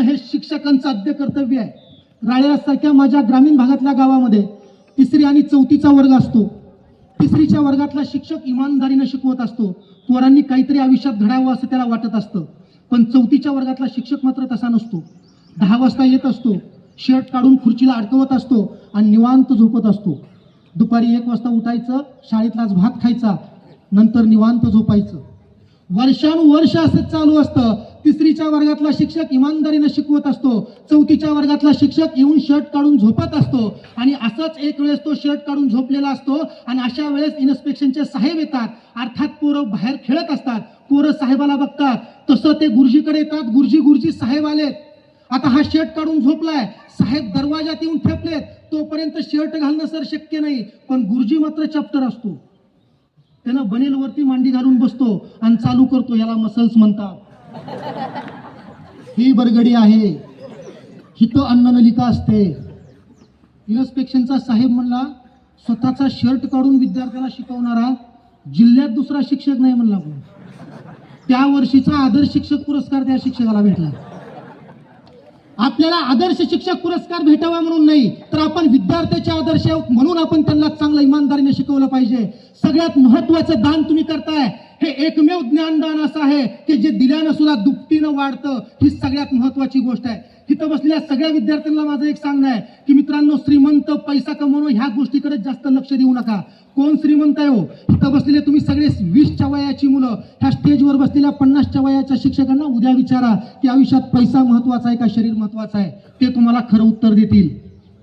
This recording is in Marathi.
हे शिक्षकांचं आद्य कर्तव्य आहे. राळेसारख्या माझ्या ग्रामीण भागातल्या गावामध्ये 3री आणि 4थीचा वर्ग असतो. 3रीच्या वर्गातला शिक्षक इमानदारीने शिकवत असतो. पोरांनी काहीतरी आयुष्यात घडावं असं त्याला वाटत असतं. पण 4थीच्या वर्गातला शिक्षक मात्र तसा नसतो. 10 वाजता येत असतो, शर्ट काढून खुर्चीला अडकवत असतो आणि निवांत झोपत असतो. दुपारी 1 वाजता उठायचं, शाळेतलाच भात खायचा, नंतर निवांत झोपायचं. वर्षानुवर्ष असंच चालू असतं. 3रीच्या वर्गातला शिक्षक इमानदारीने शिकवत असतो. 4थीच्या वर्गातला शिक्षक येऊन शर्ट काढून झोपत असतो. आणि असंच एक वेळेस तो शर्ट काढून झोपलेला असतो आणि अशा वेळेस इन्स्पेक्शनचे साहेब येतात. अर्थात पोरं बाहेर खेळत असतात. पोरं साहेबाला बघतात. तसं ते गुरुजीकडे येतात. गुरुजी साहेब आलेत. आता हा शर्ट काढून झोपलाय. साहेब दरवाजात येऊन ठेपलेत. तोपर्यंत शर्ट घालणं सर शक्य नाही. पण गुरुजी मात्र चॅप्टर असतो. त्यानं बनेलवरती मांडी घालून बसतो आणि चालू करतो. याला मसल्स म्हणतात. ही बरगडी आहे, हिथं अन्ननलिका असते. इन्स्पेक्शनचा साहेब म्हणला, स्वतःचा शर्ट काढून विद्यार्थ्याला शिकवणारा जिल्ह्यात दुसरा शिक्षक नाही म्हणला. त्या वर्षीचा आदर्श शिक्षक पुरस्कार त्या शिक्षकाला भेटला. आपल्याला आदर्श शिक्षक पुरस्कार भेटावा म्हणून नाही, तर आपण विद्यार्थ्याचे आदर्श म्हणून आपण त्यांना चांगलं इमानदारीने शिकवलं पाहिजे. सगळ्यात महत्वाचं दान तुम्ही करताय, हे एकमेव ज्ञानदान असं आहे की जे दिल्यानं सुद्धा दुपटीनं वाढतं. ही सगळ्यात महत्वाची गोष्ट आहे. तिथं बसलेल्या सगळ्या विद्यार्थ्यांना माझं एक सांगणं आहे की मित्रांनो, श्रीमंत पैसा कमवणं ह्या गोष्टीकडे जास्त लक्ष देऊ नका. कोण श्रीमंत आहे हो? इथं बसलेले तुम्ही सगळे 20च्या वयाची मुलं ह्या स्टेजवर बसलेल्या 50च्या वयाच्या शिक्षकांना उद्या विचारा की आयुष्यात पैसा महत्वाचा आहे का शरीर महत्वाचं आहे. ते तुम्हाला खरं उत्तर देतील.